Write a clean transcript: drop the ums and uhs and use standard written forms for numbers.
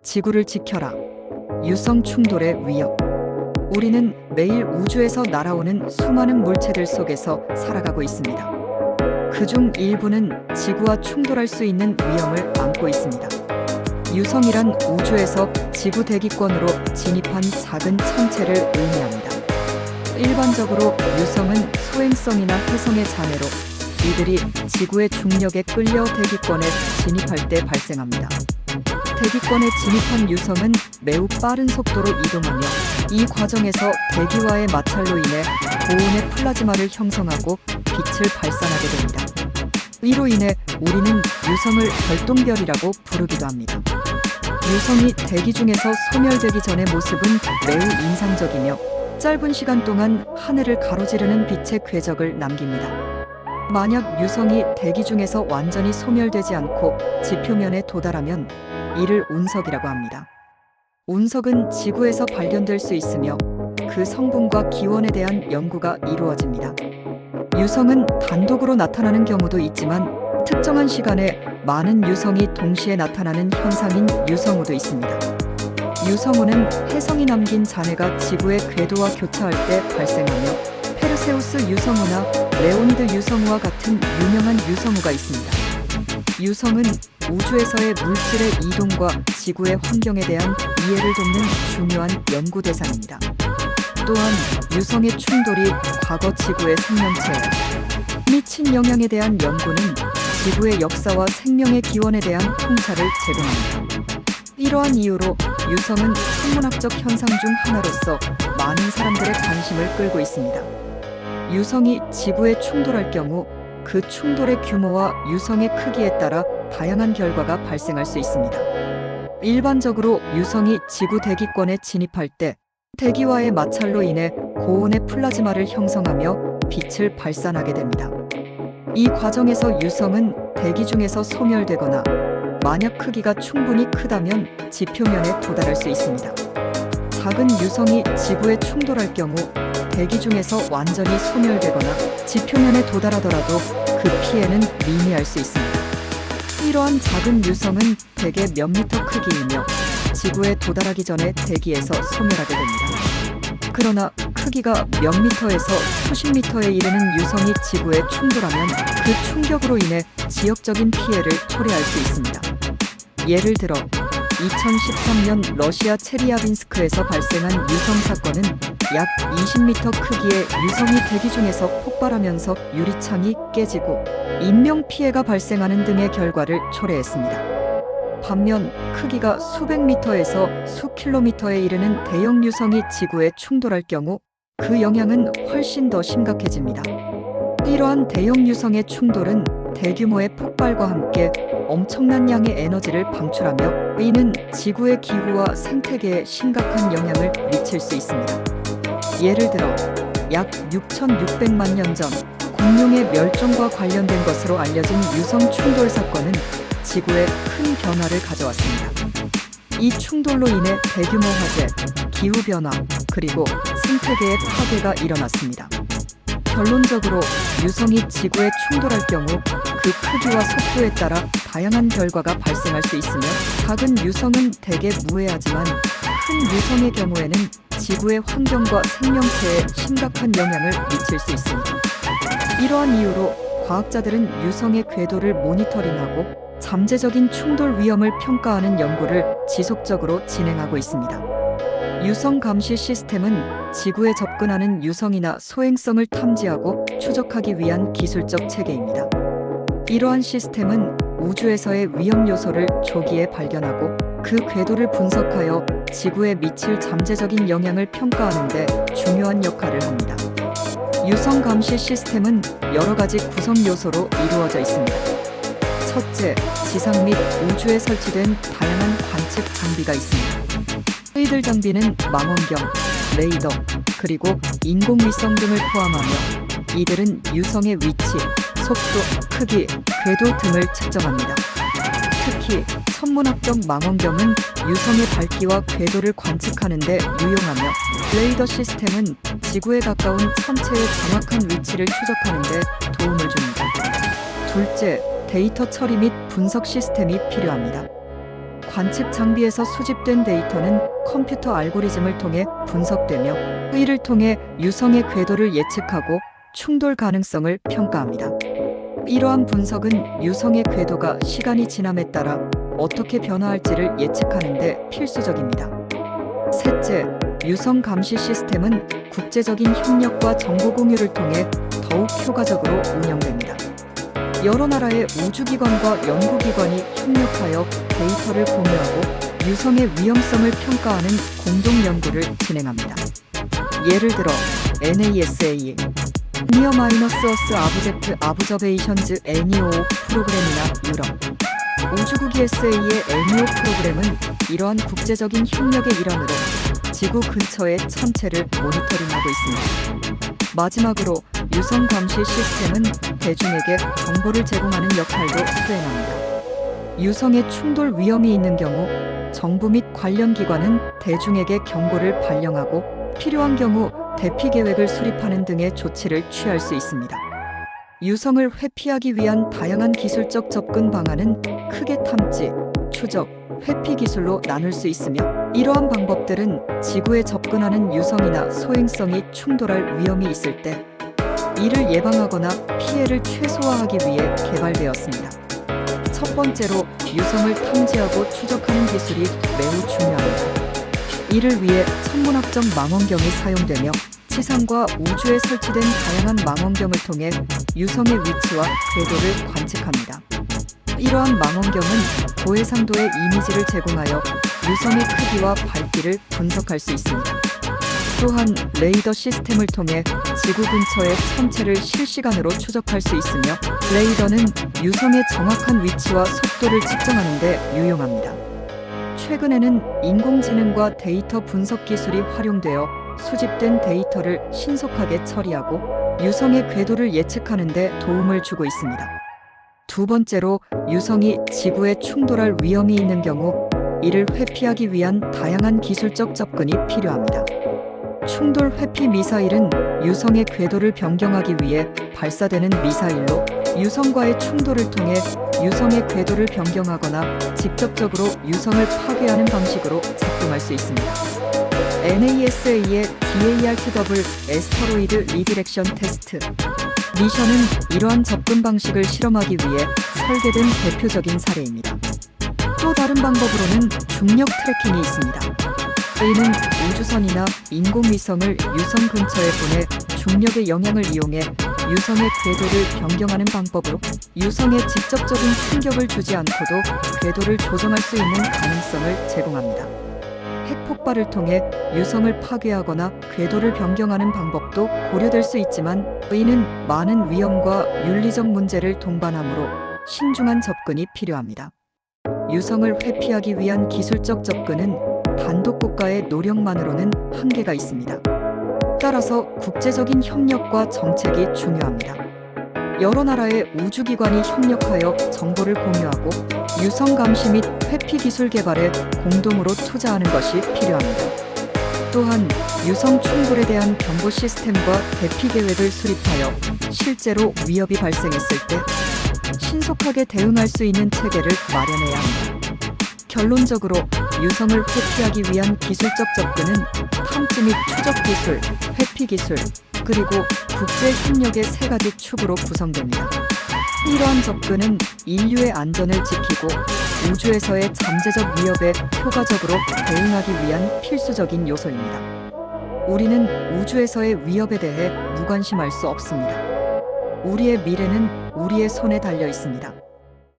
지구를 지켜라. 유성 충돌의 위협. 우리는 매일 우주에서 날아오는 수많은 물체들 속에서 살아가고 있습니다. 그중 일부는 지구와 충돌할 수 있는 위험을 안고 있습니다. 유성이란 우주에서 지구 대기권으로 진입한 작은 천체를 의미합니다. 일반적으로 유성은 소행성이나 혜성의 잔해로 이들이 지구의 중력에 끌려 대기권에 진입할 때 발생합니다. 대기권에 진입한 유성은 매우 빠른 속도로 이동하며 이 과정에서 대기와의 마찰로 인해 고온의 플라즈마를 형성하고 빛을 발산하게 됩니다. 이로 인해 우리는 유성을 별똥별이라고 부르기도 합니다. 유성이 대기 중에서 소멸되기 전의 모습은 매우 인상적이며 짧은 시간 동안 하늘을 가로지르는 빛의 궤적을 남깁니다. 만약 유성이 대기 중에서 완전히 소멸되지 않고 지표면에 도달하면 이를 운석이라고 합니다. 운석은 지구에서 발견될 수 있으며 그 성분과 기원에 대한 연구가 이루어집니다. 유성은 단독으로 나타나는 경우도 있지만 특정한 시간에 많은 유성이 동시에 나타나는 현상인 유성우도 있습니다. 유성우는 혜성이 남긴 잔해가 지구의 궤도와 교차할 때 발생하며 페르세우스 유성우나 레오니드 유성우와 같은 유명한 유성우가 있습니다. 유성은 우주에서의 물질의 이동과 지구의 환경에 대한 이해를 돕는 중요한 연구 대상입니다. 또한 유성의 충돌이 과거 지구의 생명체에 미친 영향에 대한 연구는 지구의 역사와 생명의 기원에 대한 통찰을 제공합니다. 이러한 이유로 유성은 천문학적 현상 중 하나로서 많은 사람들의 관심을 끌고 있습니다. 유성이 지구에 충돌할 경우 그 충돌의 규모와 유성의 크기에 따라 다양한 결과가 발생할 수 있습니다. 일반적으로 유성이 지구 대기권에 진입할 때 대기와의 마찰로 인해 고온의 플라즈마를 형성하며 빛을 발산하게 됩니다. 이 과정에서 유성은 대기 중에서 소멸되거나 만약 크기가 충분히 크다면 지표면에 도달할 수 있습니다. 작은 유성이 지구에 충돌할 경우 대기 중에서 완전히 소멸되거나 지표면에 도달하더라도 그 피해는 미미할 수 있습니다. 이러한 작은 유성은 대개 몇 미터 크기이며 지구에 도달하기 전에 대기에서 소멸하게 됩니다. 그러나 크기가 몇 미터에서 수십 미터에 이르는 유성이 지구에 충돌하면 그 충격으로 인해 지역적인 피해를 초래할 수 있습니다. 예를 들어 2013년 러시아 체리아빈스크에서 발생한 유성 사건은 약 20m 크기의 유성이 대기 중에서 폭발하면서 유리창이 깨지고 인명피해가 발생하는 등의 결과를 초래했습니다. 반면 크기가 수백 미터에서 수 킬로미터에 이르는 대형 유성이 지구에 충돌할 경우 그 영향은 훨씬 더 심각해집니다. 이러한 대형 유성의 충돌은 대규모의 폭발과 함께 엄청난 양의 에너지를 방출하며 이는 지구의 기후와 생태계에 심각한 영향을 미칠 수 있습니다. 예를 들어 약 6,600만 년 전 공룡의 멸종과 관련된 것으로 알려진 유성 충돌 사건은 지구에 큰 변화를 가져왔습니다. 이 충돌로 인해 대규모 화재, 기후변화, 그리고 생태계의 파괴가 일어났습니다. 결론적으로 유성이 지구에 충돌할 경우 그 크기와 속도에 따라 다양한 결과가 발생할 수 있으며 작은 유성은 대개 무해하지만 큰 유성의 경우에는 지구의 환경과 생명체에 심각한 영향을 미칠 수 있습니다. 이러한 이유로 과학자들은 유성의 궤도를 모니터링하고 잠재적인 충돌 위험을 평가하는 연구를 지속적으로 진행하고 있습니다. 유성 감시 시스템은 지구에 접근하는 유성이나 소행성을 탐지하고 추적하기 위한 기술적 체계입니다. 이러한 시스템은 우주에서의 위험 요소를 조기에 발견하고 그 궤도를 분석하여 지구에 미칠 잠재적인 영향을 평가하는 데 중요한 역할을 합니다. 유성 감시 시스템은 여러 가지 구성 요소로 이루어져 있습니다. 첫째, 지상 및 우주에 설치된 다양한 관측 장비가 있습니다. 이들 장비는 망원경, 레이더, 그리고 인공위성 등을 포함하며 이들은 유성의 위치, 속도, 크기, 궤도 등을 측정합니다. 특히 천문학적 망원경은 유성의 밝기와 궤도를 관측하는 데 유용하며 레이더 시스템은 지구에 가까운 천체의 정확한 위치를 추적하는 데 도움을 줍니다. 둘째, 데이터 처리 및 분석 시스템이 필요합니다. 관측 장비에서 수집된 데이터는 컴퓨터 알고리즘을 통해 분석되며 이를 통해 유성의 궤도를 예측하고 충돌 가능성을 평가합니다. 이러한 분석은 유성의 궤도가 시간이 지남에 따라 어떻게 변화할지를 예측하는 데 필수적입니다. 셋째, 유성 감시 시스템은 국제적인 협력과 정보 공유를 통해 더욱 효과적으로 운영됩니다. 여러 나라의 우주기관과 연구기관이 협력하여 데이터를 공유하고 유성의 위험성을 평가하는 공동 연구를 진행합니다. 예를 들어 NASA, Near Minus Earth Object Observations NEO 프로그램이나 유럽 우주국 ESA의 NEO 프로그램은 이러한 국제적인 협력의 일환으로 지구 근처의 천체를 모니터링하고 있습니다. 마지막으로 유성 감시 시스템은 대중에게 정보를 제공하는 역할도 수행합니다. 유성의 충돌 위험이 있는 경우 정부 및 관련 기관은 대중에게 경고를 발령하고 필요한 경우 대피 계획을 수립하는 등의 조치를 취할 수 있습니다. 유성을 회피하기 위한 다양한 기술적 접근 방안은 크게 탐지, 추적, 회피 기술로 나눌 수 있으며 이러한 방법들은 지구에 접근하는 유성이나 소행성이 충돌할 위험이 있을 때 이를 예방하거나 피해를 최소화하기 위해 개발되었습니다. 첫 번째로 유성을 탐지하고 추적하는 기술이 매우 중요합니다. 이를 위해 천문학적 망원경이 사용되며 지상과 우주에 설치된 다양한 망원경을 통해 유성의 위치와 궤도를 관측합니다. 이러한 망원경은 고해상도의 이미지를 제공하여 유성의 크기와 밝기를 분석할 수 있습니다. 또한 레이더 시스템을 통해 지구 근처의 천체를 실시간으로 추적할 수 있으며 레이더는 유성의 정확한 위치와 속도를 측정하는 데 유용합니다. 최근에는 인공지능과 데이터 분석 기술이 활용되어 수집된 데이터를 신속하게 처리하고 유성의 궤도를 예측하는 데 도움을 주고 있습니다. 두 번째로 유성이 지구에 충돌할 위험이 있는 경우 이를 회피하기 위한 다양한 기술적 접근이 필요합니다. 충돌 회피 미사일은 유성의 궤도를 변경하기 위해 발사되는 미사일로 유성과의 충돌을 통해 유성의 궤도를 변경하거나 직접적으로 유성을 파괴하는 방식으로 작동할 수 있습니다. NASA의 DARTW 에스터로이드 리디렉션 테스트 미션은 이러한 접근 방식을 실험하기 위해 설계된 대표적인 사례입니다. 또 다른 방법으로는 중력 트래킹이 있습니다. 이는 우주선이나 인공위성을 유성 근처에 보내 중력의 영향을 이용해 유성의 궤도를 변경하는 방법으로 유성에 직접적인 충격을 주지 않고도 궤도를 조정할 수 있는 가능성을 제공합니다. 핵폭발을 통해 유성을 파괴하거나 궤도를 변경하는 방법도 고려될 수 있지만 이는 많은 위험과 윤리적 문제를 동반하므로 신중한 접근이 필요합니다. 유성을 회피하기 위한 기술적 접근은 단독 국가의 노력만으로는 한계가 있습니다. 따라서 국제적인 협력과 정책이 중요합니다. 여러 나라의 우주기관이 협력하여 정보를 공유하고 유성 감시 및 회피 기술 개발에 공동으로 투자하는 것이 필요합니다. 또한 유성 충돌에 대한 경보 시스템과 대피 계획을 수립하여 실제로 위협이 발생했을 때 신속하게 대응할 수 있는 체계를 마련해야 합니다. 결론적으로 유성을 회피하기 위한 기술적 접근은 탐지 및 추적 기술, 회피 기술, 그리고 국제 협력의 세 가지 축으로 구성됩니다. 이러한 접근은 인류의 안전을 지키고 우주에서의 잠재적 위협에 효과적으로 대응하기 위한 필수적인 요소입니다. 우리는 우주에서의 위협에 대해 무관심할 수 없습니다. 우리의 미래는 우리의 손에 달려 있습니다.